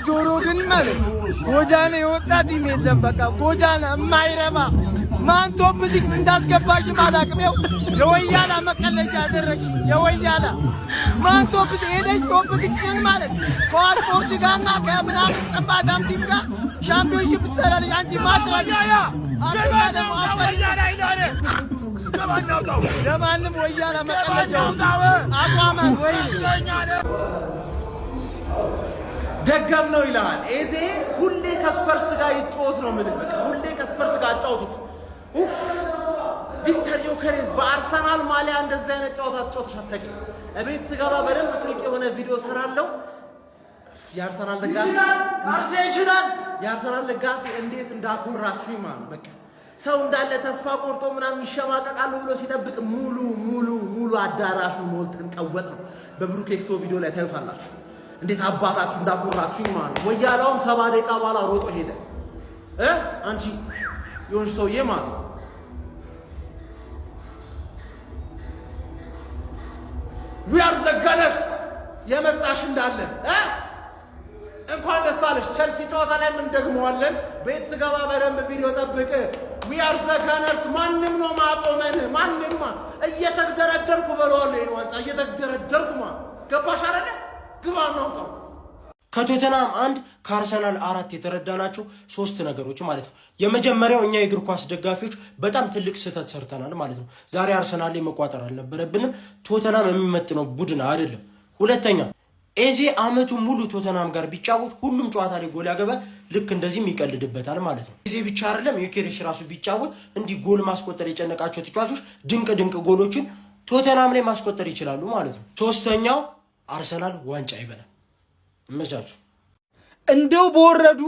ጆሮ ግን ማለት ጎዳና የወጣት የለም። በቃ ጎዳና የማይረባ ማን ቶፕቲክ እንዳስገባሽ አላውቅም። ይኸው የወያላ መቀለጃ አደረግሽ። የወያላ ማን ቶፕቲክ ሄደሽ ቶፕቲክስን ማለት ከስፖርት ጋርና ከምናምን ጠባዳም ቲም ጋር ሻምፒዮንሺፕ ትሰራለች። አንቺ ማስረጃያ ለማንም ወያላ መቀለጃው አቋማን ወይ ደገም ነው ይላል። ኤዜ ሁሌ ከስፐርስ ጋር ይጫወት ነው ምን በቃ ሁሌ ከስፐርስ ጋር አጫውቱት። ኡፍ ቪክተር ዮከሬስ በአርሰናል ማሊያ እንደዛ አይነት ጨዋታ ተጫውተሽ አታውቂም። እቤት ስገባ በደንብ ትልቅ የሆነ ቪዲዮ ሰራለሁ። የአርሰናል ደጋፊ ይችላል። የአርሰናል ደጋፊ እንዴት እንዳኮራችሁ ይማን በቃ ሰው እንዳለ ተስፋ ቆርጦ ምናምን ይሸማቀቃሉ ብሎ ሲጠብቅ ሙሉ አዳራሹ ሞልተን ቀወጥ ነው። በብሩክ ኤክሶ ቪዲዮ ላይ ታዩታላችሁ። እንዴት አባታችሁ እንዳኮራችሁ ይማን። ወያላውም 70 ደቂቃ በኋላ ሮጦ ሄደ። አንቺ የሆንሽ ሰውዬ ማለት we are the gunners የመጣሽ እንዳለ እንኳን ደስ አለሽ። ቸልሲ ጨዋታ ላይ ምን ደግመዋለን። ቤት ስገባ በደንብ ቪዲዮ ጠብቅ። we are the gunners ማንንም ነው ማቆመን። ማንንም እየተደረደርኩ በለዋለሁ። ይሄን ዋንጫ እየተደረደርኩ ገባሽ አይደል? ግባ ነው ታው ከቶተናም አንድ ከአርሰናል አራት የተረዳናቸው ሶስት ነገሮች ማለት ነው። የመጀመሪያው እኛ የእግር ኳስ ደጋፊዎች በጣም ትልቅ ስህተት ሰርተናል ማለት ነው። ዛሬ አርሰናል ላይ መቋጠር አልነበረብንም። ቶተናም የሚመጥነው ቡድን አይደለም። ሁለተኛ ኤዜ አመቱ ሙሉ ቶተናም ጋር ቢጫወት ሁሉም ጨዋታ ላይ ጎል ያገባል። ልክ እንደዚህም ይቀልድበታል ማለት ነው። ኤዜ ብቻ አይደለም ዮኬሬሽ ራሱ ቢጫወት እንዲህ ጎል ማስቆጠር የጨነቃቸው ተጫዋቾች ድንቅ ጎሎችን ቶተናም ላይ ማስቆጠር ይችላሉ ማለት ነው። ሶስተኛው አርሰናል ዋንጫ ይበላል። እመቻቹ እንደው በወረዱ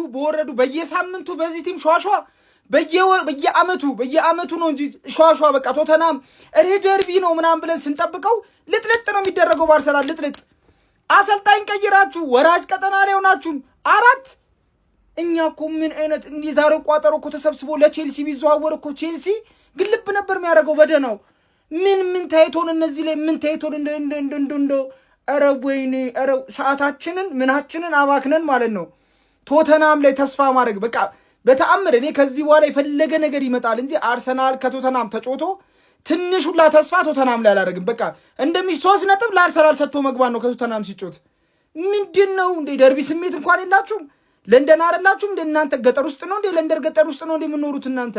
በየሳምንቱ በዚህ ቲም ሸዋሸዋ በየአመቱ ነው እንጂ ሸዋሸዋ በቃ ቶተናም ደርቢ ነው ምናምን ብለን ስንጠብቀው ልጥልጥ ነው የሚደረገው። በአርሰናል ልጥልጥ አሰልጣኝ ቀይራችሁ ወራጅ ቀጠና ላይ ሆናችሁ አራት እኛ እኮ ምን አይነት እንዲህ ዛሬው ቋጠሮ እኮ ተሰብስቦ ለቼልሲ ቢዘዋወር እኮ ቼልሲ ግልብ ነበር የሚያደርገው በደናው። ምን ታይቶን እነዚህ ላይ ምን ታይቶን እንደ ኧረ ወይኔ ኧረ ሰዓታችንን ምናችንን አባክነን ማለት ነው። ቶተናም ላይ ተስፋ ማድረግ በቃ በተአምር እኔ ከዚህ በኋላ የፈለገ ነገር ይመጣል እንጂ አርሰናል ከቶተናም ተጮቶ ትንሽ ሁላ ተስፋ ቶተናም ላይ አላደርግም። በቃ እንደሚሽ 3 ነጥብ ለአርሰናል ሰጥቶ መግባት ነው ከቶተናም ሲጮት። ምንድነው እንደ ደርቢ ስሜት እንኳን የላችሁም? ለንደን አይደላችሁም እንደ እናንተ ገጠር ውስጥ ነው እንደ ለንደን ገጠር ውስጥ ነው እንደ የምትኖሩት እናንተ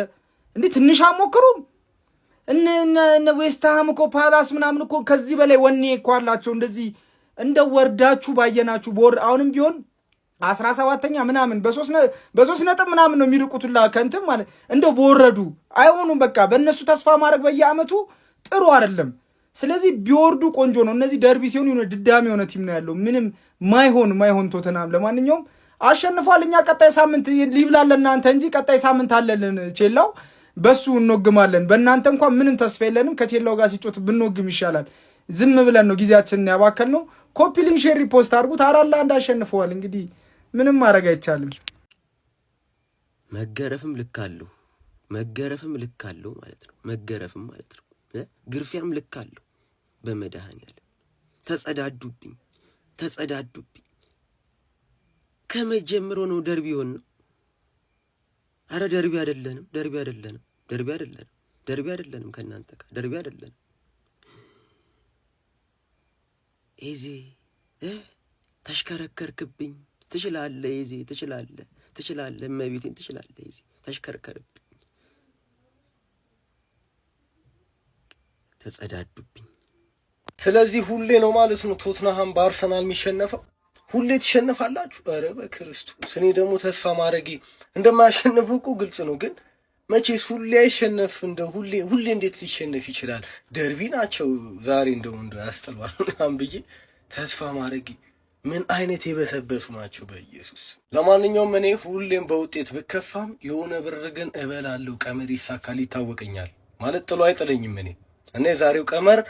እንዴ? ትንሽ አሞክሩም? እነ ዌስትሃም እኮ ፓላስ ምናምን እኮ ከዚህ በላይ ወኔ እኮ አላቸው። እንደዚህ እንደ ወርዳችሁ ባየናችሁ አሁንም ቢሆን 17ኛ ምናምን በ3 ነጥብ ምናምን ነው የሚርቁትላ ከንተም ማለት እንደው በወረዱ አይሆኑም። በቃ በእነሱ ተስፋ ማድረግ በየአመቱ ጥሩ አይደለም። ስለዚህ ቢወርዱ ቆንጆ ነው። እነዚህ ደርቢ ሲሆን የሆነ ድዳሜ የሆነ ቲም ነው ያለው። ምንም ማይሆን ቶተናም ለማንኛውም አሸንፏል። እኛ ቀጣይ ሳምንት ሊብላለን እናንተ እንጂ ቀጣይ ሳምንት አለልን ቼላው በሱ እንወግማለን። በእናንተ እንኳን ምንም ተስፋ የለንም። ከቼላው ጋር ሲጮት ብንወግም ይሻላል። ዝም ብለን ነው ጊዜያችንን ያባከልነው። ኮፒ ሊንክ ሼር ሪፖስት አድርጉት። 4-1 አሸንፈዋል። እንግዲህ ምንም ማድረግ አይቻልም። መገረፍም ልክ አለው ማለት ነው። መገረፍም ማለት ነው። ግርፊያም ልክ አለው። በመድኃኒዓለም ተጸዳዱብኝ። ከመጀመሩ ነው ደርቢ ሆነ። አረ ደርቢ አይደለንም ከናንተ ጋር ደርቢ አይደለንም። ኤዜ ተሽከረከርክብኝ። ትችላለህ ኤዜ ትችላለህ እመቤቴን ትችላለህ ኤዜ ተሽከርከርብኝ። ተጸዳዱብኝ። ስለዚህ ሁሌ ነው ማለት ነው ቶትንሃም በአርሰናል የሚሸነፈው። ሁሌ ትሸነፋላችሁ። ኧረ በክርስቶስ እኔ ደግሞ ተስፋ ማድረጌ እንደማያሸንፉ እኮ ግልጽ ነው። ግን መቼስ ሁሌ አይሸነፍ እንደ ሁሌ እንዴት ሊሸነፍ ይችላል? ደርቢ ናቸው ዛሬ እንደው ያስጠላል ምናምን ብዬ ተስፋ ማድረጌ ምን አይነት የበሰበሱ ናቸው በኢየሱስ። ለማንኛውም እኔ ሁሌም በውጤት ብከፋም የሆነ ብር ግን እበላለሁ። ቀመር ይሳካል ይታወቀኛል ማለት ጥሎ አይጥለኝም። እኔ ዛሬው ቀመር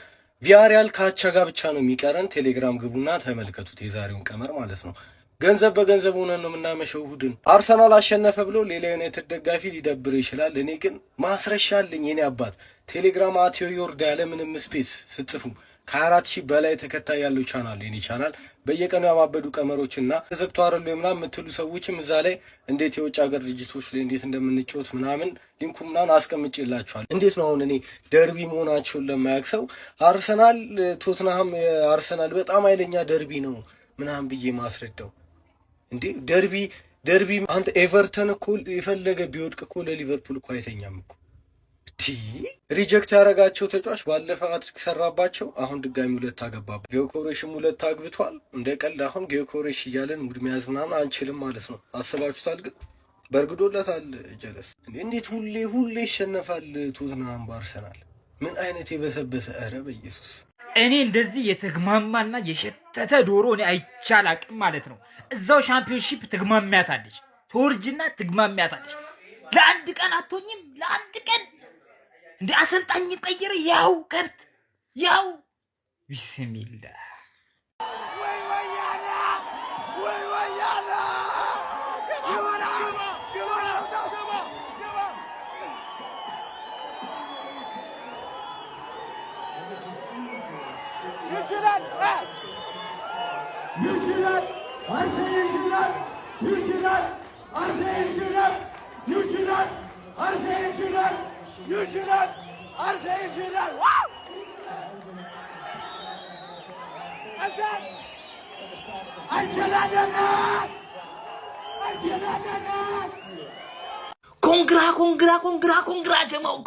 ቪያሪያል ካቻ ጋር ብቻ ነው የሚቀረን። ቴሌግራም ግቡና ተመልከቱት የዛሬውን ቀመር ማለት ነው። ገንዘብ በገንዘብ ሆነን ነው የምናመሸው። እሑድን አርሰናል አሸነፈ ብሎ ሌላ ዩናይትድ ደጋፊ ሊደብር ይችላል። እኔ ግን ማስረሻ አለኝ። የኔ አባት ቴሌግራም አትዮ ዮርዳ ያለ ምንም ስፔስ ስትጽፉ ከ4000 በላይ ተከታይ ያለው ቻናል የኔ ቻናል በየቀኑ ያባበዱ ቀመሮችና ተዘግቶ አይደሉ ምናምን የምትሉ ሰዎችም እዛ ላይ እንዴት የውጭ ሀገር ድርጅቶች ላይ እንዴት እንደምንጫወት ምናምን ሊንኩን ምናምን አስቀምጬላችኋል። እንዴት ነው አሁን እኔ ደርቢ መሆናቸውን ለማያውቅ ሰው አርሰናል ቶትንሃም አርሰናል በጣም ኃይለኛ ደርቢ ነው ምናምን ብዬ ማስረዳው እንዴ? ደርቢ አንተ ኤቨርተን እኮ የፈለገ ቢወድቅ እኮ ለሊቨርፑል እኮ አይተኛም እኮ። ሪጀክት ያደረጋቸው ተጫዋች ባለፈ አትሪክ ሰራባቸው። አሁን ድጋሚ 2 አገባባ። ጊዮኮሬሽም 2 አግብቷል። እንደ ቀልድ አሁን ጊዮኮሬሽ እያለን ሙድ መያዝ ምናምን አንችልም ማለት ነው። አስባችሁታል? ግን በርግዶለታል። ጀለስ እንዴት ሁሌ ይሸነፋል ቶትንሃም በአርሰናል? ምን አይነት የበሰበሰ! ኧረ በኢየሱስ እኔ እንደዚህ የተግማማና የሸተተ ዶሮ እኔ አይቻል አቅም ማለት ነው። እዛው ሻምፒዮንሺፕ ትግማሚያታለች፣ ተወርጅና ትግማሚያታለች። ለአንድ ቀን አትሆኝም፣ ለአንድ ቀን እንደ አሰልጣኝ ቀይረ ያው ከብት ያው ቢስሚላህ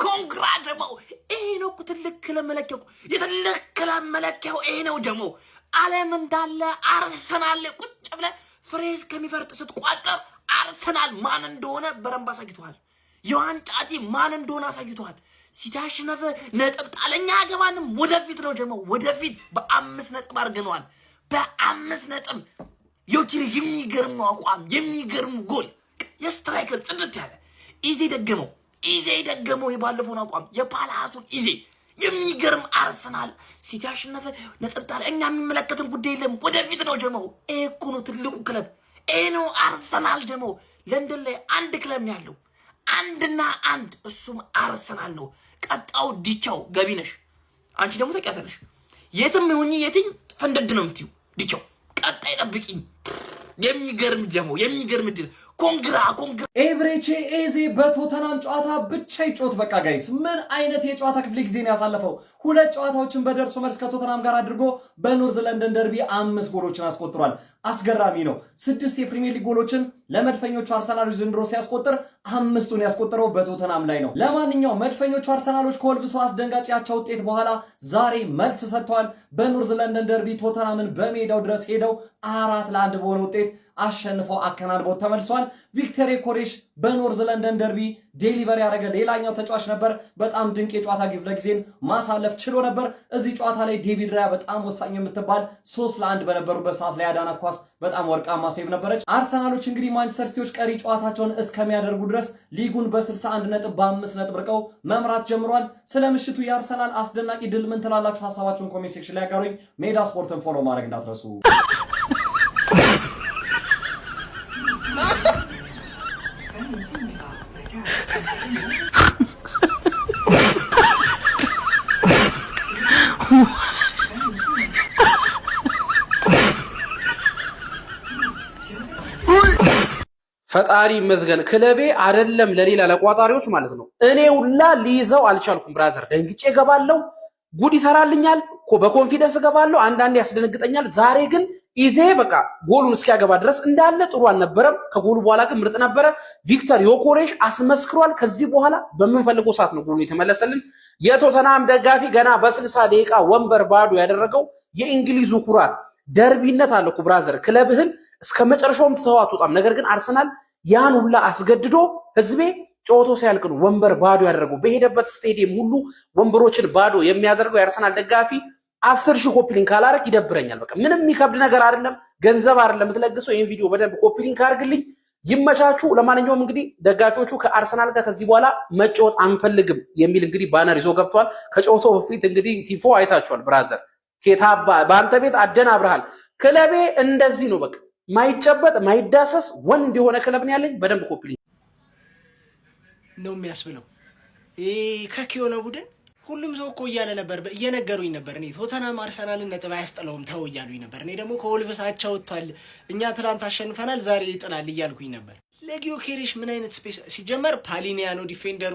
ኮንግራ ጀማው ይሄ ነው ትልቅ ለመለከው የትልቅ ለመለከው ይሄ ነው ጀማው ዓለም እንዳለ አርሰናል ቁጭ ብለ ፍሬዝ ከሚፈርጥ ስትቋጠር አርሰናል ማን እንደሆነ በረምባ አሳይቷል። የዋንጫቲ ማን እንደሆነ አሳይቷል። ሲታሽነፈ ነጥብ ጣለኛ ያገባንም ወደፊት ነው ጀማው ወደፊት በ5 ነጥብ አርገናል። በ5 ነጥብ ዮኪሪ የሚገርም አቋም የሚገርም ጎል የስትራይከር ጽድት ያለ ኢዜ ደገመው የባለፈውን አቋም የፓላሱን ኢዜ የሚገርም አርሰናል ሲታሽነፈ ነጥብ ጣለ እኛ የሚመለከተን ጉዳይ የለም ወደፊት ነው ጀማው። እኮ ነው ትልቁ ክለብ ነው አርሰናል ጀማው። ለንደን ላይ አንድ ክለብ ነው ያለው አንድና አንድ እሱም አርሰናል ነው። ቀጣው ዲቻው ገቢነሽ አንቺ ደግሞ ተቀያተነሽ የትም ይሁን የትኝ ፈንደድ ነው የምትዩ ዲቻው ቀጣይ ጠብቂኝ። የሚገርም ጀማው የሚገርም ድል ኮንግራ ኤብሬቼ ኤዜ በቶተናም ጨዋታ ብቻ ይጮት። በቃ ጋይስ ምን አይነት የጨዋታ ክፍለ ጊዜ ነው ያሳለፈው? 2 ጨዋታዎችን በደርሶ መልስ ከቶተናም ጋር አድርጎ በኖርዝ ለንደን ደርቢ 5 ጎሎችን አስቆጥሯል። አስገራሚ ነው። 6 የፕሪሚየር ሊግ ጎሎችን ለመድፈኞቹ አርሰናሎች ዘንድሮ ሲያስቆጥር 5ቱን ያስቆጠረው በቶተናም ላይ ነው። ለማንኛውም መድፈኞቹ አርሰናሎች ከወልቭሱ አስደንጋጭ ያቻ ውጤት በኋላ ዛሬ መልስ ሰጥተዋል። በኖርዝ ለንደን ደርቢ ቶተናምን በሜዳው ድረስ ሄደው 4-1 በሆነ ውጤት አሸንፈው አከናንበው ተመልሷል። ቪክተር ዮኬሬሽ በኖርዝ ለንደን ደርቢ ዴሊቨሪ ያደረገ ሌላኛው ተጫዋች ነበር። በጣም ድንቅ የጨዋታ ክፍለ ጊዜን ማሳለፍ ችሎ ነበር። እዚህ ጨዋታ ላይ ዴቪድ ራያ በጣም ወሳኝ የምትባል 3-1 በነበሩበት ሰዓት ላይ ያዳናት ኳስ በጣም ወርቃማ ሴቭ ነበረች። አርሰናሎች እንግዲህ ማንቸስተር ሲቲዎች ቀሪ ጨዋታቸውን እስከሚያደርጉ ድረስ ሊጉን በ61 ነጥብ በ5 ነጥብ ርቀው መምራት ጀምሯል። ስለ ምሽቱ የአርሰናል አስደናቂ ድል ምን ትላላችሁ? ሐሳባችሁን ኮሜንት ሴክሽን ላይ ያጋሩኝ። ሜዳ ስፖርትን ፎሎ ማድረግ እንዳትረሱ። ፈጣሪ መዝገን ክለቤ አይደለም ለሌላ ለቋጣሪዎች ማለት ነው። እኔ ሁላ ሊይዘው አልቻልኩም። ብራዘር ደንግጬ ገባለሁ፣ ጉድ ይሰራልኛል፣ በኮንፊደንስ ገባለሁ፣ አንዳንዴ ያስደነግጠኛል። ዛሬ ግን ኢዜ በቃ ጎሉን እስኪያገባ ድረስ እንዳለ ጥሩ አልነበረም። ከጎሉ በኋላ ግን ምርጥ ነበረ። ቪክተር ዮኬሬሽ አስመስክሯል። ከዚህ በኋላ በምንፈልገው ሰዓት ነው ጎሉ የተመለሰልን። የቶተናም ደጋፊ ገና በ60 ደቂቃ ወንበር ባዶ ያደረገው የእንግሊዙ ኩራት ደርቢነት አለ እኮ ብራዘር። ክለብህን እስከ መጨረሻውም ተሰው አትወጣም። ነገር ግን አርሰናል ያን ሁላ አስገድዶ ህዝቤ ጨዋታ ሲያልቅ ነው ወንበር ባዶ ያደረገው። በሄደበት ስቴዲየም ሁሉ ወንበሮችን ባዶ የሚያደርገው የአርሰናል ደጋፊ 10,000 ኮፒ ሊንክ ካላረክ ይደብረኛል። በቃ ምንም የሚከብድ ነገር አይደለም፣ ገንዘብ አይደለም የምትለግሰው። ይሄን ቪዲዮ በደንብ ኮፒ ሊንክ አድርግልኝ። ይመቻችሁ። ለማንኛውም እንግዲህ ደጋፊዎቹ ከአርሰናል ጋር ከዚህ በኋላ መጫወት አንፈልግም የሚል እንግዲህ ባነር ይዞ ገብቷል። ከጨዋታው በፊት እንግዲህ ቲፎ አይታችኋል። ብራዘር ኬታባ በአንተ ቤት አደናብረሃል። ክለቤ እንደዚህ ነው በቃ ማይጨበጥ ማይዳሰስ ወንድ የሆነ ክለብ ነው ያለኝ። በደንብ ኮፒ ሊንክ ነው የሚያስብለው። ከክ የሆነ ቡድን ሁሉም ሰው እኮ እያለ ነበር እየነገሩኝ ነበር። እኔ ቶተናም አርሰናልን ነጥብ አያስጥለውም ተው እያሉኝ ነበር። እኔ ደግሞ ከወልቭስ አቻ ወጥቷል፣ እኛ ትናንት አሸንፈናል፣ ዛሬ ይጥላል እያልኩኝ ነበር። ለጊዮኬሬሽ ምን አይነት ስፔስ ሲጀመር ፓሊኒያኖ ዲፌንደሩ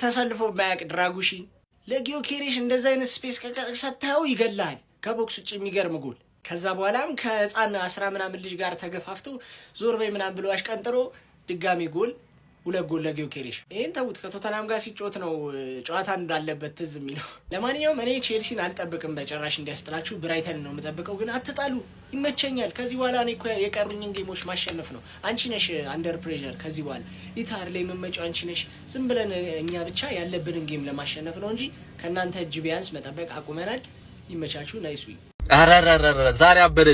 ተሰልፎ ማያቅ ድራጉሺን ለጊዮኬሬሽ እንደዛ አይነት ስፔስ ከሰታው ይገላል ከቦክስ ውጭ የሚገርም ጎል። ከዛ በኋላም ከህፃን 10 ምናምን ልጅ ጋር ተገፋፍቶ ዞር በይ ምናምን ብሎ አሽቀንጥሮ ድጋሚ ጎል 2 ጎል ለጊዮኬሬሽ። ይሄን ተውት፣ ከቶተናም ጋር ሲጮት ነው ጨዋታ እንዳለበት ትዝ የሚለው። ለማንኛውም እኔ ቼልሲን አልጠብቅም በጭራሽ እንዲያስጥላችሁ፣ ብራይተን ነው የምጠብቀው። ግን አትጣሉ፣ ይመቸኛል። ከዚህ በኋላ እኔ እኮ የቀሩኝን ጌሞች ማሸነፍ ነው። አንቺ ነሽ አንደር ፕሬሸር። ከዚህ በኋላ ኢታር ላይ የምመጪው አንቺ ነሽ። ዝም ብለን እኛ ብቻ ያለብንን ጌም ለማሸነፍ ነው እንጂ ከእናንተ እጅ ቢያንስ መጠበቅ አቁመናል። ይመቻችሁ። ናይስ ዊክ። አራራራ ዛሬ ያበደ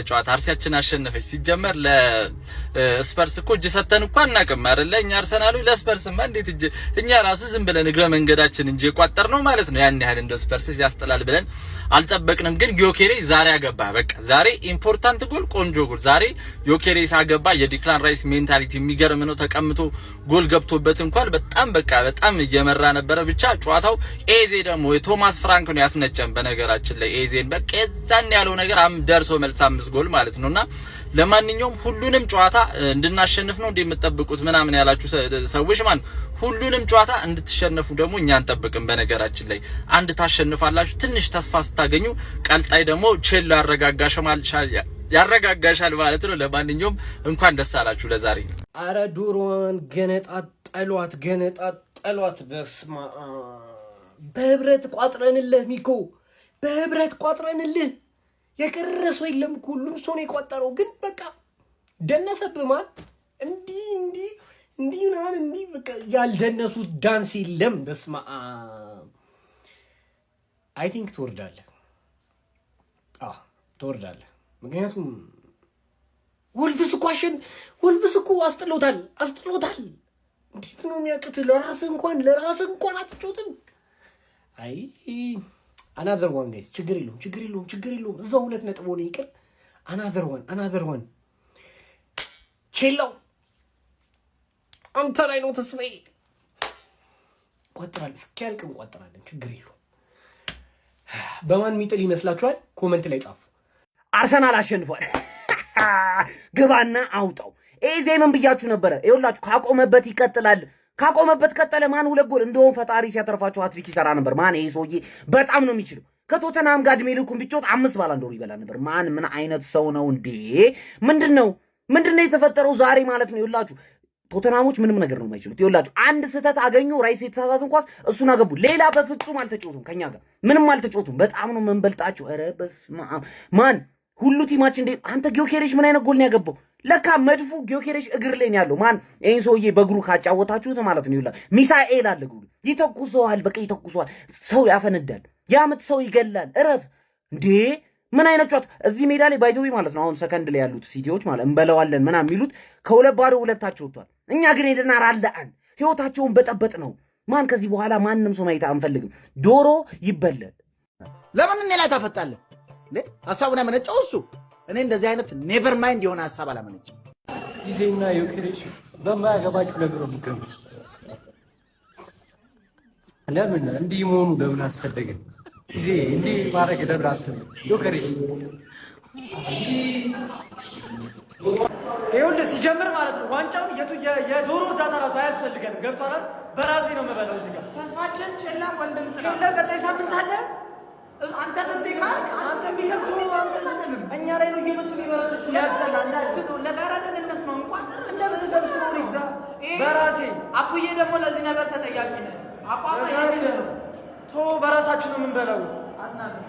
ጨዋታ አርሲያችን አሸነፈች። ሲጀመር ለስፐርስ እኮ እጅ ሰተን እኮ አናውቅም አይደለ? እኛ አርሰናሎች ለስፐርስማ እንዴት እጅ እኛ ራሱ ዝም ብለን እግረ መንገዳችን እንጂ የቋጠር ነው ማለት ነው። ያን ያህል እንደ ስፐርስ ያስጠላል ብለን አልጠበቅንም። ግን ጊዮኬሬሽ ዛሬ አገባ። በቃ ዛሬ ኢምፖርታንት ጎል፣ ቆንጆ ጎል ዛሬ ጊዮኬሬሽ አገባ። የዲክላን ራይስ ሜንታሊቲ የሚገርም ነው። ተቀምጦ ጎል ገብቶበት እንኳን በጣም እየመራ ነበረ። ብቻ ጨዋታው ኤዜ ደግሞ የቶማስ ፍራንክ ነው ያስነጨን። በነገራችን ላይ ኤዜን በቃ የዛን ያለው ነገር ደርሶ መልስ 5 ጎል ማለት ነውና ለማንኛውም ሁሉንም ጨዋታ እንድናሸንፍ ነው እንደምትጠብቁት ምናምን ያላችሁ ሰዎች ማለት ሁሉንም ጨዋታ እንድትሸነፉ ደግሞ እኛ አንጠብቅም። በነገራችን ላይ አንድ ታሸንፋላችሁ ትንሽ ተስፋ ስታገኙ፣ ቀልጣይ ደግሞ ቼሎ ያረጋጋሻል ማለት ነው። ለማንኛውም እንኳን ደስ አላችሁ ለዛሬ። አረ ዶሮዋን ገነጣጠሏት። በስማ በህብረት ቋጥረንልህ ሚኮ፣ በህብረት ቋጥረንልህ። የቀረሰ የለም ሁሉም ሰው ነው የቋጠረው። ግን በቃ ደነሰብህ ማን እንዲህ በቃ ያልደነሱት ዳንስ የለም። በስማ አይ ቲንክ ትወርዳለህ። ትወርዳለህ። ምክንያቱም ወልቭስ እኮ አስጥሎታል። እንዴት ነው የሚያቅት? ለራስህ እንኳን አትጮትም። አይ አናዘር ዋን ጋይስ፣ ችግር የለውም። እዛው 2 ነጥብ ሆነ ይቅር። አናዘር ዋን ቼላው አንተ ላይ ነው ተስፋዬ። ቆጥራል እስኪያልቅ እንቆጥራለን። ችግር የለውም። በማን የሚጥል ይመስላችኋል? ኮመንት ላይ ጻፉ። አርሰናል አሸንፏል። ግባና አውጣው። ኤዜ ምን ብያችሁ ነበረ? ይኸውላችሁ ካቆመበት ይቀጥላል። ካቆመበት ቀጠለ። ማን 2 ጎል እንደውም ፈጣሪ ሲያተርፋቸው ሃትሪክ ይሰራ ነበር። ማን ይሄ ሰውዬ በጣም ነው የሚችለው። ከቶተናም ጋር እድሜ ልኩን ቢጮት 5 ባላንዶር ይበላ ነበር። ማን ምን አይነት ሰው ነው እንዴ? ምንድነው የተፈጠረው ዛሬ ማለት ነው? ይኸውላችሁ ቶተናሞች ምንም ነገር ነው የማይችሉት። ይኸውላችሁ አንድ ስህተት አገኙ። ራይስ የተሳሳቱን ኳስ እሱን አገቡ። ሌላ በፍጹም አልተጫወቱም። ከኛ ጋር ምንም አልተጫወቱም። በጣም ነው መንበልጣቸው። ኧረ በስመ አብ ማን ሁሉ ቲማችን እንደ አንተ ጊዮኬሬሽ ምን አይነት ጎል ነው ያገባው? ለካ መድፉ ጊዮኬሬሽ እግር ላይ ነው ያለው። ማን ይሄን ሰውዬ በእግሩ ካጫወታችሁት ማለት ነው ይላል። ሚሳኤል አለ እግሩ ይተኩሰዋል። በቃ ይተኩሰዋል። ሰው ያፈነዳል። ያመት ሰው ይገላል። እረፍ እንዴ! ምን አይነት ጨዋታ እዚህ ሜዳ ላይ ባይዘዊ ማለት ነው። አሁን ሰከንድ ላይ ያሉት ሲቲዎች ማለት እንበለዋለን ምናምን የሚሉት ከ2-2 ሁለታቸው ወጥቷል። እኛ ግን ሄደና ራላን ህይወታቸውን በጠበጥ ነው። ማን ከዚህ በኋላ ማንንም ሰው ማየት አንፈልግም። ዶሮ ይበላል። ለምን እኔ ላይ ታፈጣለህ? ሐሳቡን ያመነጨው እሱ። እኔ እንደዚህ አይነት ኔቨር ማይንድ የሆነ ሐሳብ አላመነጨም። ጊዜና ጊዮኬሬሽ በማያገባችሁ ነገር ነው የሚገኙ። ለምን እንዲህ መሆኑ ለምን አስፈለገ? ጊዜ እንዲህ ማድረግ ለምን አስፈለገ? ጊዮኬሬሽ ይኸውልህ ሲጀምር ማለት ነው ዋንጫውን የዶሮ እርዳታ ራሱ አያስፈልገንም። ገብቶሃል? በራሴ ነው የምበላው። እዚህ ጋር ተስፋችን ጨላ ወንድም ጨላ ቀጣይ ሳምንት አለ። አንተ በዚህ ካልክ አንተ ቢከፍቱ አንተ እኛ ላይ ነው እየመጡ የሚበረቱት። ያስጠላል። ለጋራ ደህንነት ነው እንኳን እንደ ቤተሰብ ነው ልግዛ በራሴ። አቡዬ ደግሞ ለዚህ ነገር ተጠያቂ ነህ። አቋም ቶ በራሳችን ነው የምንበላው። አዝናለሁ።